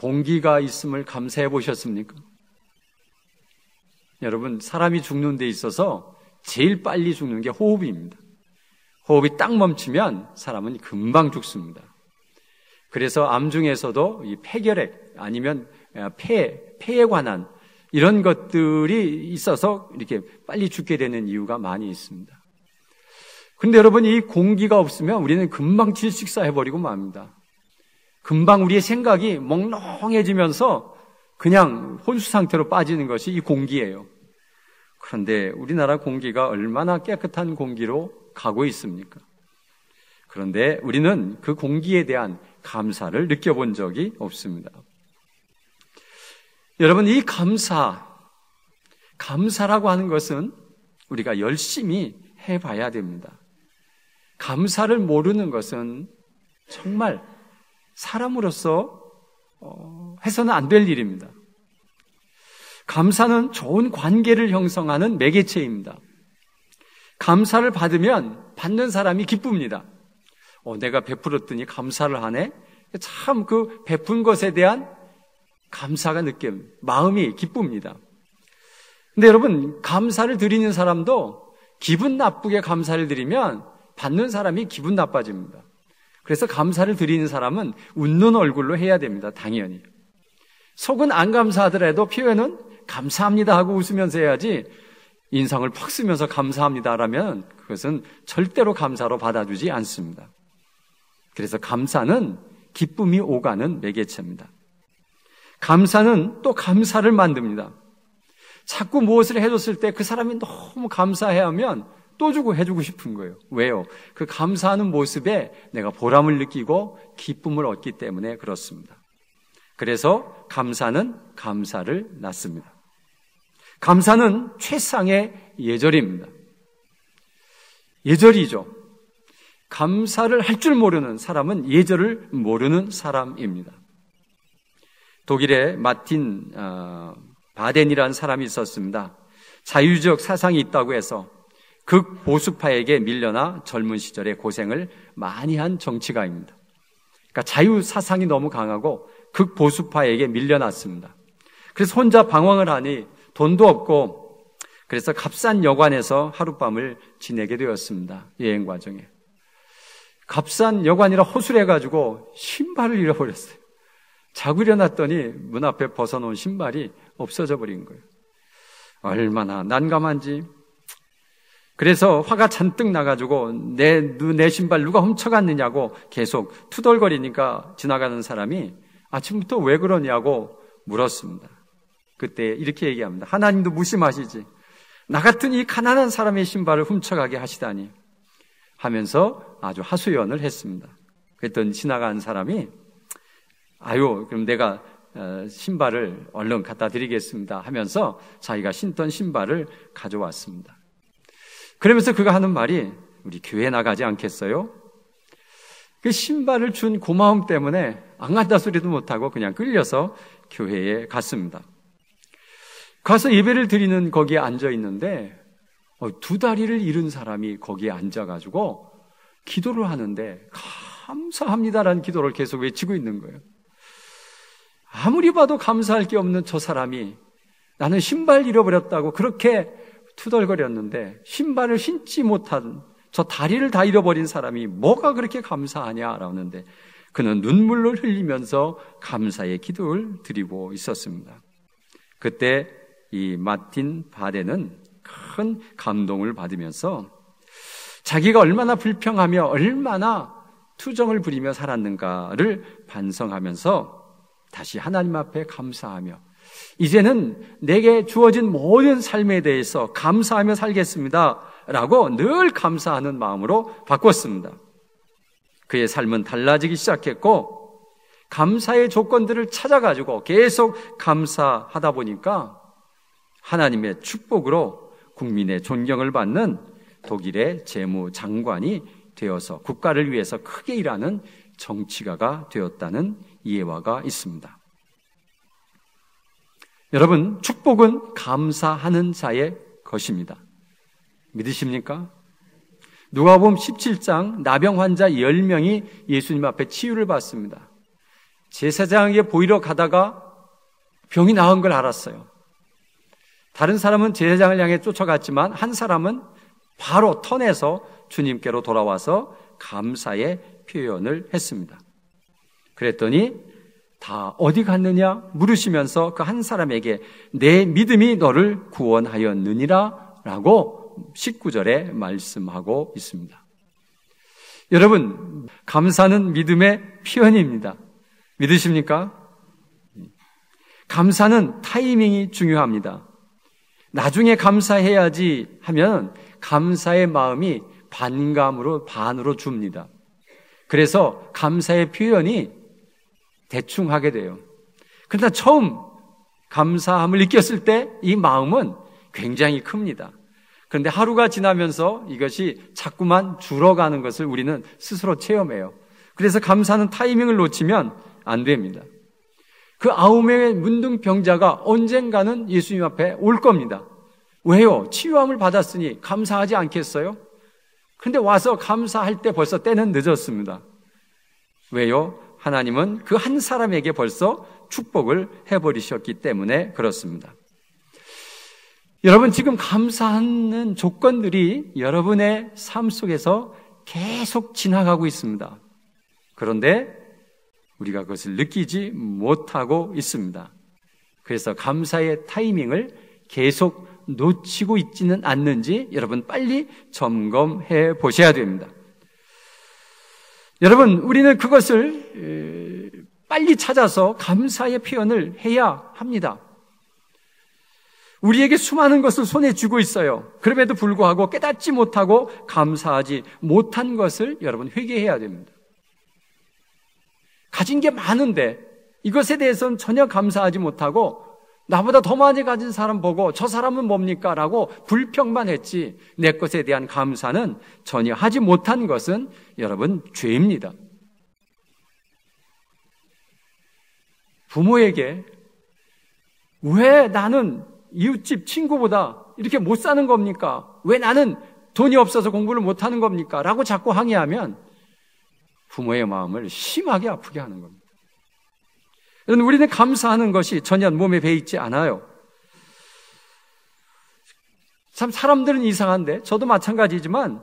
공기가 있음을 감사해 보셨습니까? 여러분, 사람이 죽는 데 있어서 제일 빨리 죽는 게 호흡입니다. 호흡이 딱 멈추면 사람은 금방 죽습니다. 그래서 암 중에서도 이 폐결핵 아니면 폐에 관한 이런 것들이 있어서 이렇게 빨리 죽게 되는 이유가 많이 있습니다. 그런데 여러분, 이 공기가 없으면 우리는 금방 질식사해버리고 맙니다. 금방 우리의 생각이 멍롱해지면서 그냥 혼수 상태로 빠지는 것이 이 공기예요. 그런데 우리나라 공기가 얼마나 깨끗한 공기로 가고 있습니까? 그런데 우리는 그 공기에 대한 감사를 느껴본 적이 없습니다. 여러분, 이 감사라고 하는 것은 우리가 열심히 해봐야 됩니다. 감사를 모르는 것은 정말 사람으로서 해서는 안 될 일입니다. 감사는 좋은 관계를 형성하는 매개체입니다. 감사를 받으면 받는 사람이 기쁩니다. 내가 베풀었더니 감사를 하네? 참 그 베푼 것에 대한 감사가 마음이 기쁩니다. 근데 여러분, 감사를 드리는 사람도 기분 나쁘게 감사를 드리면 받는 사람이 기분 나빠집니다. 그래서 감사를 드리는 사람은 웃는 얼굴로 해야 됩니다. 당연히. 속은 안 감사하더라도 표현은 감사합니다 하고 웃으면서 해야지, 인상을 팍 쓰면서 감사합니다라면 그것은 절대로 감사로 받아주지 않습니다. 그래서 감사는 기쁨이 오가는 매개체입니다. 감사는 또 감사를 만듭니다. 자꾸 무엇을 해줬을 때 그 사람이 너무 감사해하면 또 주고 해주고 싶은 거예요. 왜요? 그 감사하는 모습에 내가 보람을 느끼고 기쁨을 얻기 때문에 그렇습니다. 그래서 감사는 감사를 낳습니다. 감사는 최상의 예절입니다. 예절이죠. 감사를 할 줄 모르는 사람은 예절을 모르는 사람입니다. 독일의 마틴 바덴이라는 사람이 있었습니다. 자유주의적 사상이 있다고 해서 극보수파에게 밀려나 젊은 시절에 고생을 많이 한 정치가입니다. 그러니까 자유 사상이 너무 강하고 극보수파에게 밀려났습니다. 그래서 혼자 방황을 하니 돈도 없고, 그래서 값싼 여관에서 하룻밤을 지내게 되었습니다. 여행 과정에. 값싼 여관이라 허술해가지고 신발을 잃어버렸어요. 자고 일어났더니 문 앞에 벗어놓은 신발이 없어져 버린 거예요. 얼마나 난감한지. 그래서 화가 잔뜩 나가지고 내 신발 누가 훔쳐갔느냐고 계속 투덜거리니까 지나가는 사람이 아침부터 왜 그러냐고 물었습니다. 그때 이렇게 얘기합니다. 하나님도 무심하시지. 나 같은 이 가난한 사람의 신발을 훔쳐가게 하시다니 하면서 아주 하소연을 했습니다. 그랬더니 지나가는 사람이 그럼 내가 신발을 얼른 갖다 드리겠습니다 하면서 자기가 신던 신발을 가져왔습니다. 그러면서 그가 하는 말이, 우리 교회 나가지 않겠어요? 그 신발을 준 고마움 때문에 안 간다 소리도 못하고 그냥 끌려서 교회에 갔습니다. 가서 예배를 드리는 거기에 앉아 있는데 두 다리를 잃은 사람이 거기에 앉아가지고 기도를 하는데 감사합니다라는 기도를 계속 외치고 있는 거예요. 아무리 봐도 감사할 게 없는 저 사람이 나는 신발 잃어버렸다고 그렇게 투덜거렸는데 신발을 신지 못한 저 다리를 다 잃어버린 사람이 뭐가 그렇게 감사하냐라는데 그는 눈물을 흘리면서 감사의 기도를 드리고 있었습니다. 그때 이 마틴 바덴은 큰 감동을 받으면서 자기가 얼마나 불평하며 얼마나 투정을 부리며 살았는가를 반성하면서 다시 하나님 앞에 감사하며 이제는 내게 주어진 모든 삶에 대해서 감사하며 살겠습니다 라고 늘 감사하는 마음으로 바꿨습니다. 그의 삶은 달라지기 시작했고 감사의 조건들을 찾아가지고 계속 감사하다 보니까 하나님의 축복으로 국민의 존경을 받는 독일의 재무장관이 되어서 국가를 위해서 크게 일하는 정치가가 되었다는 예화가 있습니다. 여러분, 축복은 감사하는 자의 것입니다. 믿으십니까? 누가복음 17장 나병 환자 10명이 예수님 앞에 치유를 받습니다. 제사장에게 보이러 가다가 병이 나은 걸 알았어요. 다른 사람은 제사장을 향해 쫓아갔지만 한 사람은 바로 터내서 주님께로 돌아와서 감사의 표현을 했습니다. 그랬더니 다 어디 갔느냐 물으시면서 그 한 사람에게 내 믿음이 너를 구원하였느니라 라고 19절에 말씀하고 있습니다. 여러분, 감사는 믿음의 표현입니다. 믿으십니까? 감사는 타이밍이 중요합니다. 나중에 감사해야지 하면 감사의 마음이 반으로 줍니다. 그래서 감사의 표현이 대충 하게 돼요. 그러나 처음 감사함을 느꼈을 때 이 마음은 굉장히 큽니다. 그런데 하루가 지나면서 이것이 자꾸만 줄어가는 것을 우리는 스스로 체험해요. 그래서 감사는 타이밍을 놓치면 안 됩니다. 그 9명의 문둥병자가 언젠가는 예수님 앞에 올 겁니다. 왜요? 치유함을 받았으니 감사하지 않겠어요? 근데 와서 감사할 때 벌써 때는 늦었습니다. 왜요? 하나님은 그 한 사람에게 벌써 축복을 해버리셨기 때문에 그렇습니다. 여러분, 지금 감사하는 조건들이 여러분의 삶 속에서 계속 지나가고 있습니다. 그런데 우리가 그것을 느끼지 못하고 있습니다. 그래서 감사의 타이밍을 계속 놓치고 있지는 않는지 여러분 빨리 점검해 보셔야 됩니다. 여러분, 우리는 그것을 빨리 찾아서 감사의 표현을 해야 합니다. 우리에게 수많은 것을 손에 쥐고 있어요. 그럼에도 불구하고 깨닫지 못하고 감사하지 못한 것을 여러분 회개해야 됩니다. 가진 게 많은데 이것에 대해서는 전혀 감사하지 못하고 나보다 더 많이 가진 사람 보고 저 사람은 뭡니까? 라고 불평만 했지 내 것에 대한 감사는 전혀 하지 못한 것은 여러분 죄입니다. 부모에게 왜 나는 이웃집 친구보다 이렇게 못 사는 겁니까? 왜 나는 돈이 없어서 공부를 못하는 겁니까? 라고 자꾸 항의하면 부모의 마음을 심하게 아프게 하는 겁니다. 여러분, 우리는 감사하는 것이 전혀 몸에 배 있지 않아요. 참 사람들은 이상한데 저도 마찬가지지만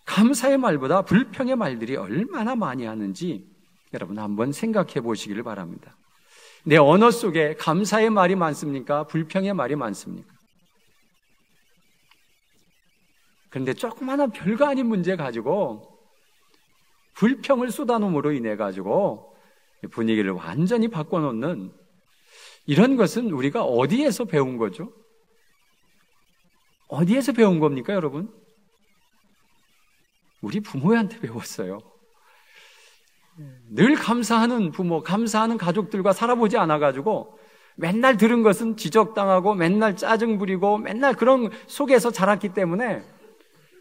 감사의 말보다 불평의 말들이 얼마나 많이 하는지 여러분 한번 생각해 보시기를 바랍니다. 내 언어 속에 감사의 말이 많습니까? 불평의 말이 많습니까? 그런데 조그마한 별거 아닌 문제 가지고 불평을 쏟아놓음으로 인해 가지고 분위기를 완전히 바꿔놓는 이런 것은 우리가 어디에서 배운 거죠? 어디에서 배운 겁니까, 여러분? 우리 부모한테 배웠어요. 늘 감사하는 부모, 감사하는 가족들과 살아보지 않아가지고 맨날 들은 것은 지적당하고 맨날 짜증 부리고 맨날 그런 속에서 자랐기 때문에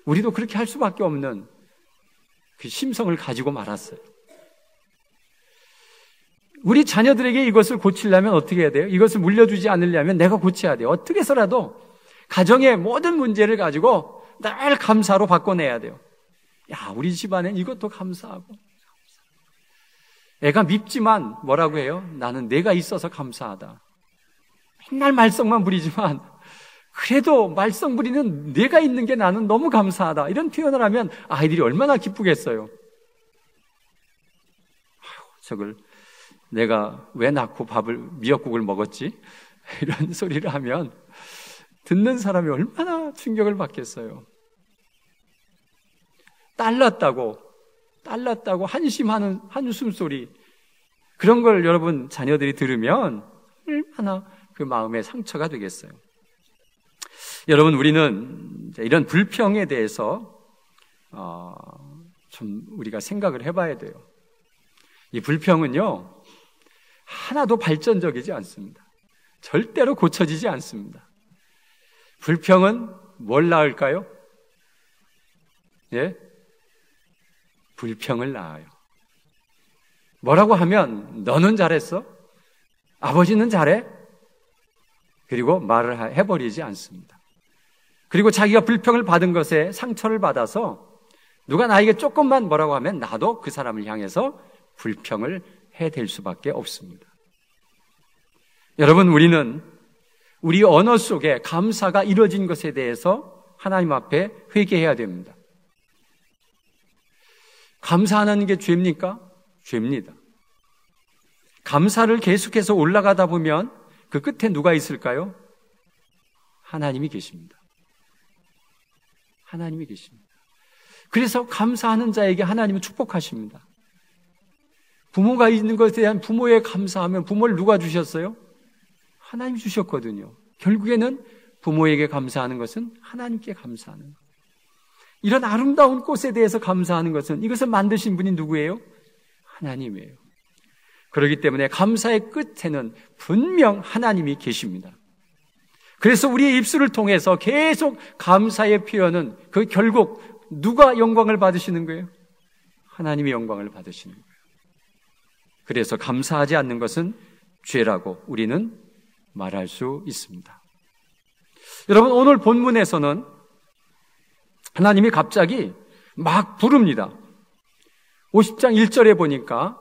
우리도 그렇게 할 수밖에 없는 그 심성을 가지고 말았어요. 우리 자녀들에게 이것을 고치려면 어떻게 해야 돼요? 이것을 물려주지 않으려면 내가 고쳐야 돼요. 어떻게 해서라도 가정의 모든 문제를 가지고 늘 감사로 바꿔내야 돼요. 야, 우리 집안엔 이것도 감사하고. 애가 밉지만 뭐라고 해요? 나는 내가 있어서 감사하다. 맨날 말썽만 부리지만 그래도 말썽 부리는 내가 있는 게 나는 너무 감사하다. 이런 표현을 하면 아이들이 얼마나 기쁘겠어요. 저걸 내가 왜 낳고 미역국을 먹었지? 이런 소리를 하면 듣는 사람이 얼마나 충격을 받겠어요. 딸났다고 한심하는 한숨 소리, 그런 걸 여러분 자녀들이 들으면 얼마나 그 마음에 상처가 되겠어요. 여러분, 우리는 이런 불평에 대해서 좀 우리가 생각을 해봐야 돼요. 이 불평은요, 하나도 발전적이지 않습니다. 절대로 고쳐지지 않습니다. 불평은 뭘 낳을까요? 예? 불평을 낳아요. 뭐라고 하면 너는 잘했어? 아버지는 잘해? 그리고 말을 해버리지 않습니다. 그리고 자기가 불평을 받은 것에 상처를 받아서 누가 나에게 조금만 뭐라고 하면 나도 그 사람을 향해서 불평을 해댈 수밖에 없습니다. 여러분, 우리는 우리 언어 속에 감사가 이루어진 것에 대해서 하나님 앞에 회개해야 됩니다. 감사하는 게 죄입니까? 죄입니다. 감사를 계속해서 올라가다 보면 그 끝에 누가 있을까요? 하나님이 계십니다. 하나님이 계십니다. 그래서 감사하는 자에게 하나님은 축복하십니다. 부모가 있는 것에 대한 부모에 감사하면 부모를 누가 주셨어요? 하나님이 주셨거든요. 결국에는 부모에게 감사하는 것은 하나님께 감사하는 것. 이런 아름다운 꽃에 대해서 감사하는 것은 이것을 만드신 분이 누구예요? 하나님이에요. 그렇기 때문에 감사의 끝에는 분명 하나님이 계십니다. 그래서 우리의 입술을 통해서 계속 감사의 표현은 그 결국 누가 영광을 받으시는 거예요? 하나님이 영광을 받으시는 거예요. 그래서 감사하지 않는 것은 죄라고 우리는 말할 수 있습니다. 여러분, 오늘 본문에서는 하나님이 갑자기 막 부릅니다. 50장 1절에 보니까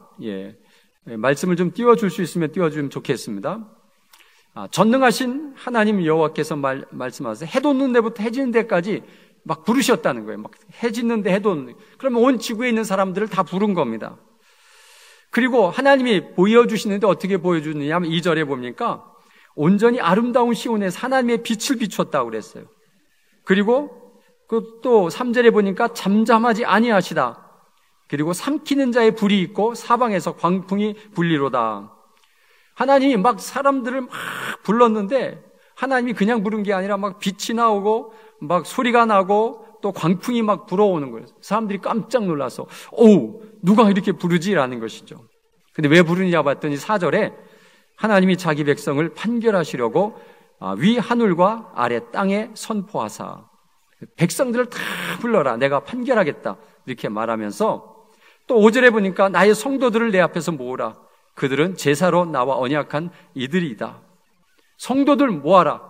말씀을 좀 띄워줄 수 있으면 띄워주면 좋겠습니다. 전능하신 하나님 여호와께서 말씀하세요. 해 돋는 데부터 해 지는 데까지 막 부르셨다는 거예요. 막 해 짓는데 해 돋는. 그러면 온 지구에 있는 사람들을 다 부른 겁니다. 그리고 하나님이 보여주시는데 어떻게 보여주느냐 하면 2절에 보니까 온전히 아름다운 시온에서 하나님의 빛을 비췄다고 그랬어요. 그리고 또 3절에 보니까 잠잠하지 아니하시다. 그리고 삼키는 자의 불이 있고 사방에서 광풍이 불리로다. 하나님이 막 사람들을 막 불렀는데 하나님이 그냥 부른 게 아니라 막 빛이 나오고 막 소리가 나고 또 광풍이 막 불어오는 거예요. 사람들이 깜짝 놀라서 누가 이렇게 부르지라는 것이죠. 근데 왜 부르냐 봤더니 4절에 하나님이 자기 백성을 판결하시려고 위 하늘과 아래 땅에 선포하사 백성들을 다 불러라, 내가 판결하겠다, 이렇게 말하면서 또 5절에 보니까 나의 성도들을 내 앞에서 모으라, 그들은 제사로 나와 언약한 이들이다. 성도들 모아라,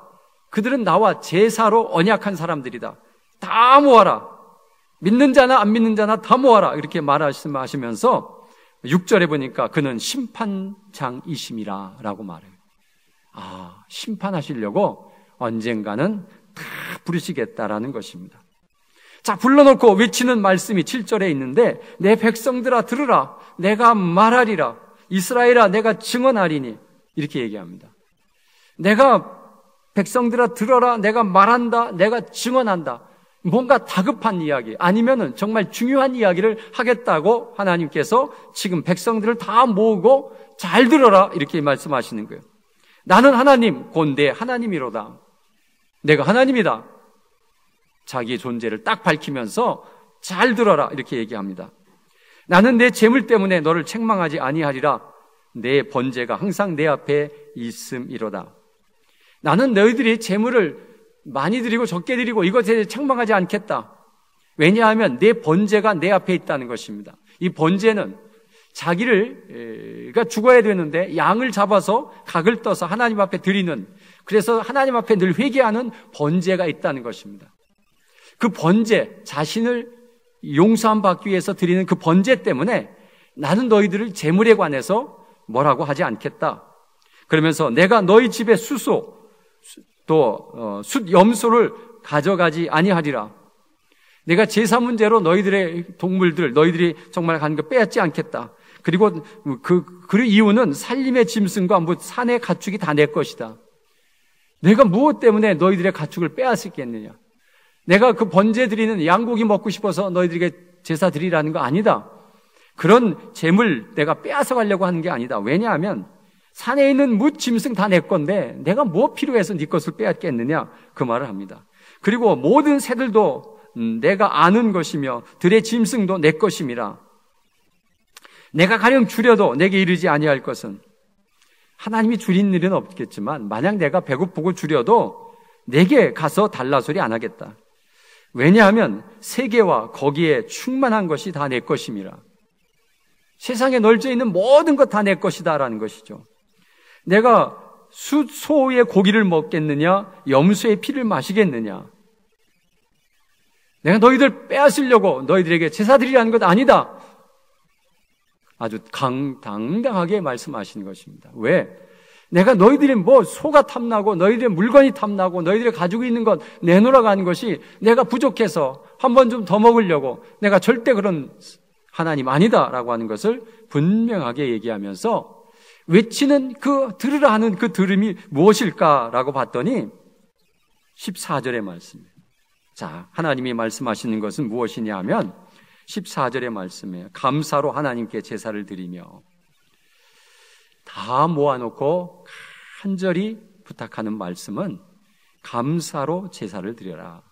그들은 나와 제사로 언약한 사람들이다. 다 모아라, 믿는 자나 안 믿는 자나 다 모아라, 이렇게 말하시면서 6절에 보니까 그는 심판장이심이라 라고 말해요. 심판하시려고 언젠가는 다 부르시겠다라는 것입니다. 자, 불러놓고 외치는 말씀이 7절에 있는데 내 백성들아 들으라, 내가 말하리라, 이스라엘아 내가 증언하리니, 이렇게 얘기합니다. 내가 백성들아 들어라, 내가 말한다, 내가 증언한다. 뭔가 다급한 이야기 아니면은 정말 중요한 이야기를 하겠다고 하나님께서 지금 백성들을 다 모으고 잘 들어라, 이렇게 말씀하시는 거예요. 나는 하나님 곧 내 하나님이로다. 내가 하나님이다. 자기의 존재를 딱 밝히면서 잘 들어라, 이렇게 얘기합니다. 나는 내 재물 때문에 너를 책망하지 아니하리라. 내 번제가 항상 내 앞에 있음이로다. 나는 너희들이 재물을 많이 드리고 적게 드리고 이것에 책망하지 않겠다. 왜냐하면 내 번제가 내 앞에 있다는 것입니다. 이 번제는 자기가 죽어야 되는데 양을 잡아서 각을 떠서 하나님 앞에 드리는, 그래서 하나님 앞에 늘 회개하는 번제가 있다는 것입니다. 그 번제, 자신을 용서함 받기 위해서 드리는 그 번제 때문에 나는 너희들을 재물에 관해서 뭐라고 하지 않겠다. 그러면서 내가 너희 집에 수소 또 숫 염소를 가져가지 아니하리라. 내가 제사 문제로 너희들의 동물들, 너희들이 정말 간 거 빼앗지 않겠다. 그리고 그 이유는 살림의 짐승과 산의 가축이 다 내 것이다. 내가 무엇 때문에 너희들의 가축을 빼앗겠느냐? 내가 그 번제 드리는 양고기 먹고 싶어서 너희들에게 제사 드리라는 거 아니다. 그런 재물 내가 빼앗아 가려고 하는 게 아니다. 왜냐하면 산에 있는 무 짐승 다 내 건데 내가 뭐 필요해서 네 것을 빼앗겠느냐, 그 말을 합니다. 그리고 모든 새들도 내가 아는 것이며 들의 짐승도 내 것임이라. 내가 가령 줄여도 내게 이르지 아니할 것은, 하나님이 줄인 일은 없겠지만 만약 내가 배고프고 줄여도 내게 가서 달라 소리 안 하겠다. 왜냐하면 세계와 거기에 충만한 것이 다 내 것임이라. 세상에 널져 있는 모든 것 다 내 것이다라는 것이죠. 내가 소의 고기를 먹겠느냐, 염소의 피를 마시겠느냐. 내가 너희들 빼앗으려고 너희들에게 제사 드리라는 것 아니다. 아주 당당하게 말씀하시는 것입니다. 왜? 내가 너희들이 뭐 소가 탐나고 너희들의 물건이 탐나고 너희들이 가지고 있는 것 내놓으라고 하는 것이 내가 부족해서 한 번 좀 더 먹으려고 내가 절대 그런 하나님 아니다라고 하는 것을 분명하게 얘기하면서 외치는 들으라 하는 그 들음이 무엇일까라고 봤더니 14절의 말씀이에요. 자, 하나님이 말씀하시는 것은 무엇이냐 하면 14절의 말씀이에요. 감사로 하나님께 제사를 드리며, 다 모아놓고 간절히 부탁하는 말씀은 감사로 제사를 드려라.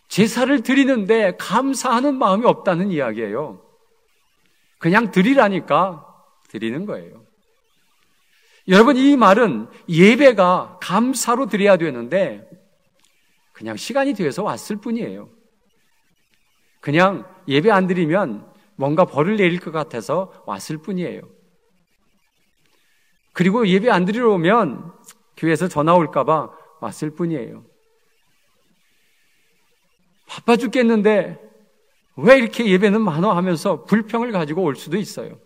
제사를 드리는데 감사하는 마음이 없다는 이야기예요. 그냥 드리라니까 드리는 거예요. 여러분, 이 말은 예배가 감사로 드려야 되는데 그냥 시간이 되어서 왔을 뿐이에요. 그냥 예배 안 드리면 뭔가 벌을 내릴 것 같아서 왔을 뿐이에요. 그리고 예배 안 드리러 오면 교회에서 전화 올까 봐 왔을 뿐이에요. 바빠 죽겠는데 왜 이렇게 예배는 많아 하면서 불평을 가지고 올 수도 있어요.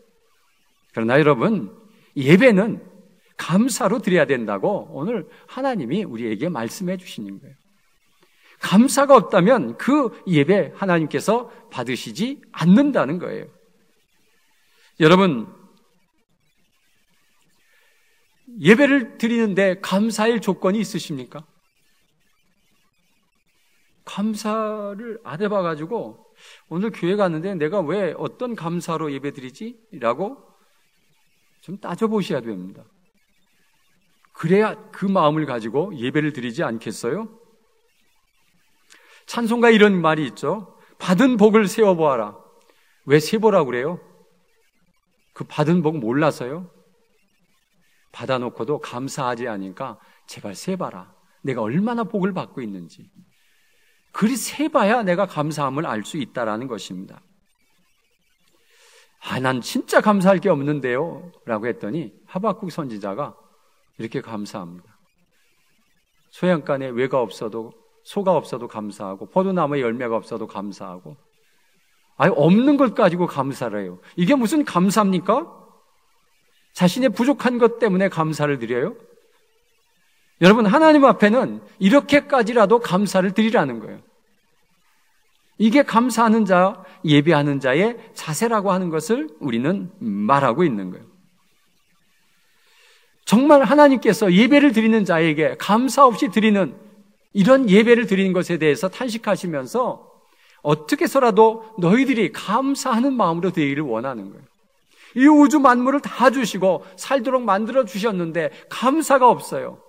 그러나 여러분, 예배는 감사로 드려야 된다고 오늘 하나님이 우리에게 말씀해 주시는 거예요. 감사가 없다면 그 예배 하나님께서 받으시지 않는다는 거예요. 여러분, 예배를 드리는데 감사할 조건이 있으십니까? 감사를 안 해봐가지고 오늘 교회 갔는데 내가 왜 어떤 감사로 예배 드리지? 라고 좀 따져보셔야 됩니다. 그래야 그 마음을 가지고 예배를 드리지 않겠어요? 찬송가에 이런 말이 있죠. 받은 복을 세어보아라. 왜 세보라고 그래요? 그 받은 복 몰라서요? 받아놓고도 감사하지 않으니까 제발 세봐라. 내가 얼마나 복을 받고 있는지. 그리 세봐야 내가 감사함을 알 수 있다라는 것입니다. 난 진짜 감사할 게 없는데요 라고 했더니 하박국 선지자가 이렇게 감사합니다. 소양간에 외가 없어도, 소가 없어도 감사하고, 포도나무에 열매가 없어도 감사하고, 없는 것 가지고 감사를 해요. 이게 무슨 감사입니까? 자신의 부족한 것 때문에 감사를 드려요? 여러분, 하나님 앞에는 이렇게까지라도 감사를 드리라는 거예요. 이게 감사하는 자, 예배하는 자의 자세라고 하는 것을 우리는 말하고 있는 거예요. 정말 하나님께서 예배를 드리는 자에게 감사 없이 드리는 이런 예배를 드리는 것에 대해서 탄식하시면서 어떻게 해서라도 너희들이 감사하는 마음으로 되기를 원하는 거예요. 이 우주 만물을 다 주시고 살도록 만들어 주셨는데 감사가 없어요.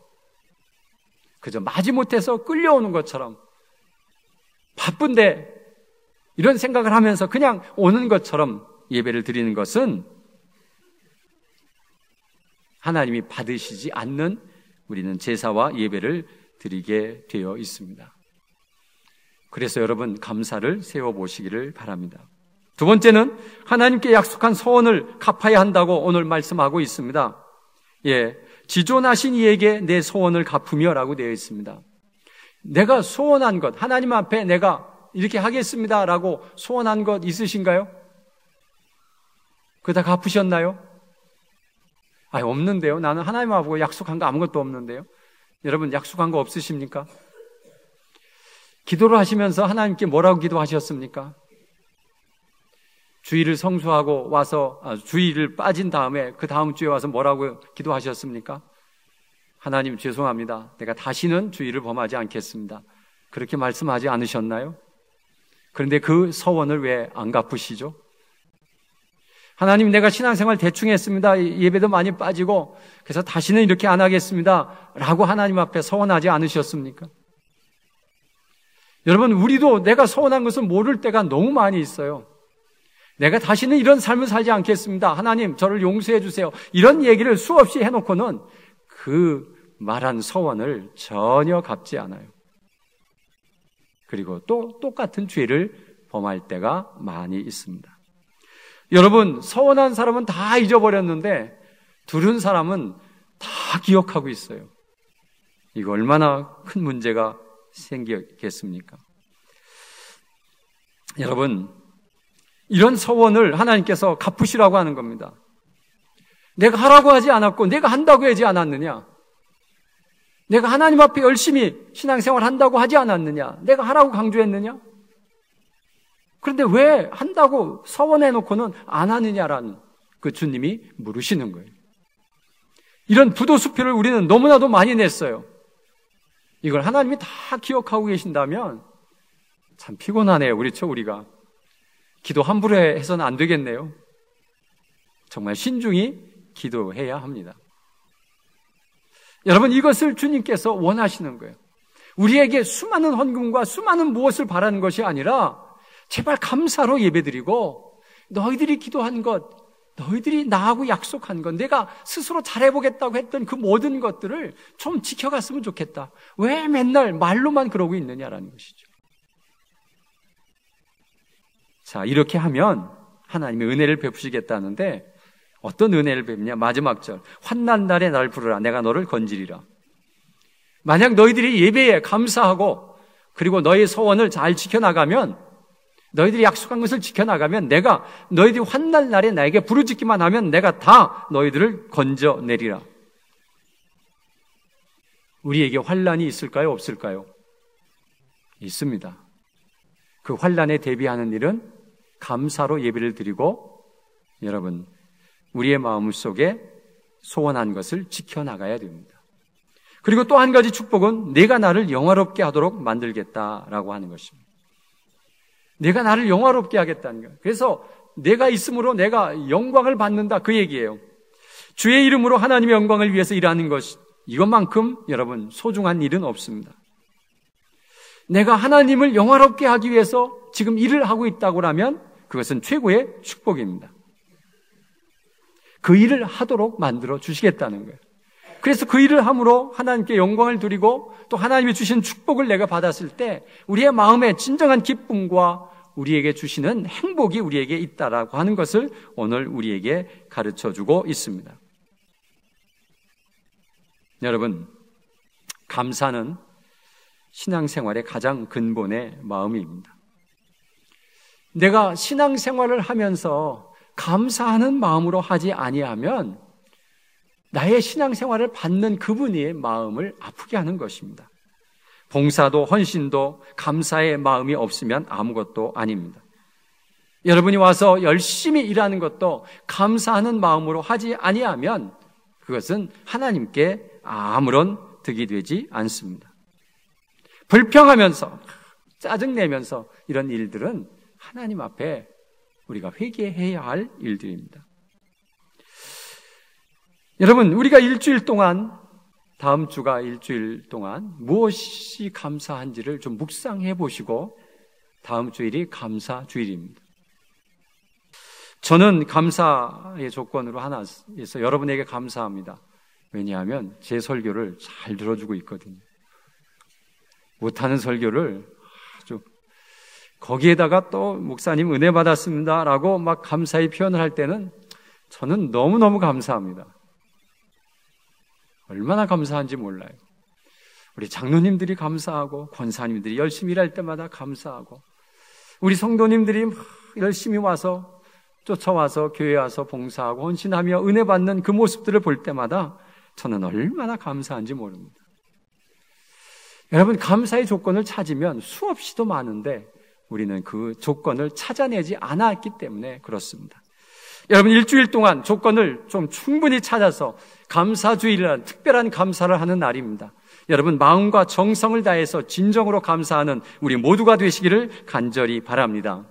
그저 마지못해서 끌려오는 것처럼 바쁜데 이런 생각을 하면서 그냥 오는 것처럼 예배를 드리는 것은 하나님이 받으시지 않는 우리는 제사와 예배를 드리게 되어 있습니다. 그래서 여러분, 감사를 세워보시기를 바랍니다. 두 번째는 하나님께 약속한 소원을 갚아야 한다고 오늘 말씀하고 있습니다. 지존하신 이에게 내 소원을 갚으며 라고 되어 있습니다. 내가 소원한 것, 하나님 앞에 내가 이렇게 하겠습니다 라고 소원한 것 있으신가요? 그거 다 갚으셨나요? 없는데요. 나는 하나님 앞에 약속한 거 아무것도 없는데요. 여러분, 약속한 거 없으십니까? 기도를 하시면서 하나님께 뭐라고 기도하셨습니까? 주일을 성수하고 와서 주일을 빠진 다음에 그 다음 주에 와서 뭐라고 기도하셨습니까? 하나님 죄송합니다. 내가 다시는 주일을 범하지 않겠습니다. 그렇게 말씀하지 않으셨나요? 그런데 그 서원을 왜 안 갚으시죠? 하나님, 내가 신앙생활 대충 했습니다. 예배도 많이 빠지고 그래서 다시는 이렇게 안 하겠습니다 라고 하나님 앞에 서원하지 않으셨습니까? 여러분, 우리도 내가 서원한 것을 모를 때가 너무 많이 있어요. 내가 다시는 이런 삶을 살지 않겠습니다. 하나님, 저를 용서해 주세요. 이런 얘기를 수없이 해놓고는 그 말한 서원을 전혀 갚지 않아요. 그리고 또 똑같은 죄를 범할 때가 많이 있습니다. 여러분, 서원한 사람은 다 잊어버렸는데 들은 사람은 다 기억하고 있어요. 이거 얼마나 큰 문제가 생기겠습니까? 여러분, 이런 서원을 하나님께서 갚으시라고 하는 겁니다. 내가 하라고 하지 않았고 내가 한다고 하지 않았느냐? 내가 하나님 앞에 열심히 신앙생활 한다고 하지 않았느냐? 내가 하라고 강조했느냐? 그런데 왜 한다고 서원해놓고는 안 하느냐라는 그 주님이 물으시는 거예요. 이런 부도수표를 우리는 너무나도 많이 냈어요. 이걸 하나님이 다 기억하고 계신다면 참 피곤하네요. 그렇죠? 우리가 기도 함부로 해서는 안 되겠네요. 정말 신중히 기도해야 합니다. 여러분, 이것을 주님께서 원하시는 거예요. 우리에게 수많은 헌금과 수많은 무엇을 바라는 것이 아니라 제발 감사로 예배드리고 너희들이 기도한 것, 너희들이 나하고 약속한 것, 내가 스스로 잘해보겠다고 했던 그 모든 것들을 좀 지켜갔으면 좋겠다. 왜 맨날 말로만 그러고 있느냐라는 것이죠. 자, 이렇게 하면 하나님의 은혜를 베푸시겠다는데 어떤 은혜를 베푸냐? 마지막 절, 환난 날에 날 부르라 내가 너를 건지리라. 만약 너희들이 예배에 감사하고 그리고 너희 소원을 잘 지켜나가면, 너희들이 약속한 것을 지켜나가면 내가 너희들이 환난 날에 나에게 부르짖기만 하면 내가 다 너희들을 건져내리라. 우리에게 환난이 있을까요? 없을까요? 있습니다. 그 환난에 대비하는 일은 감사로 예배를 드리고 여러분 우리의 마음속에 소원한 것을 지켜나가야 됩니다. 그리고 또 한 가지 축복은 내가 나를 영화롭게 하도록 만들겠다라고 하는 것입니다. 내가 나를 영화롭게 하겠다는 거예요. 그래서 내가 있음으로 내가 영광을 받는다 그 얘기예요. 주의 이름으로 하나님의 영광을 위해서 일하는 것, 이것만큼 여러분 소중한 일은 없습니다. 내가 하나님을 영화롭게 하기 위해서 지금 일을 하고 있다고 하면 그것은 최고의 축복입니다. 그 일을 하도록 만들어 주시겠다는 거예요. 그래서 그 일을 함으로 하나님께 영광을 드리고 또 하나님이 주신 축복을 내가 받았을 때 우리의 마음에 진정한 기쁨과 우리에게 주시는 행복이 우리에게 있다라고 하는 것을 오늘 우리에게 가르쳐주고 있습니다. 여러분, 감사는 신앙생활의 가장 근본의 마음입니다. 내가 신앙생활을 하면서 감사하는 마음으로 하지 아니하면 나의 신앙생활을 받는 그분의 마음을 아프게 하는 것입니다. 봉사도 헌신도 감사의 마음이 없으면 아무것도 아닙니다. 여러분이 와서 열심히 일하는 것도 감사하는 마음으로 하지 아니하면 그것은 하나님께 아무런 득이 되지 않습니다. 불평하면서 짜증내면서 이런 일들은 하나님 앞에 우리가 회개해야 할 일들입니다. 여러분, 우리가 일주일 동안, 다음 주가 일주일 동안 무엇이 감사한지를 좀 묵상해 보시고 다음 주일이 감사 주일입니다. 저는 감사의 조건으로 하나 있어 여러분에게 감사합니다. 왜냐하면 제 설교를 잘 들어주고 있거든요. 못하는 설교를 아주 거기에다가 또 목사님 은혜 받았습니다 라고 막 감사의 표현을 할 때는 저는 너무너무 감사합니다. 얼마나 감사한지 몰라요. 우리 장로님들이 감사하고 권사님들이 열심히 일할 때마다 감사하고 우리 성도님들이 열심히 와서 쫓아와서 교회에 와서 봉사하고 헌신하며 은혜 받는 그 모습들을 볼 때마다 저는 얼마나 감사한지 모릅니다. 여러분, 감사의 조건을 찾으면 수없이도 많은데 우리는 그 조건을 찾아내지 않았기 때문에 그렇습니다. 여러분, 일주일 동안 조건을 좀 충분히 찾아서 감사주일이라는 특별한 감사를 하는 날입니다. 여러분, 마음과 정성을 다해서 진정으로 감사하는 우리 모두가 되시기를 간절히 바랍니다.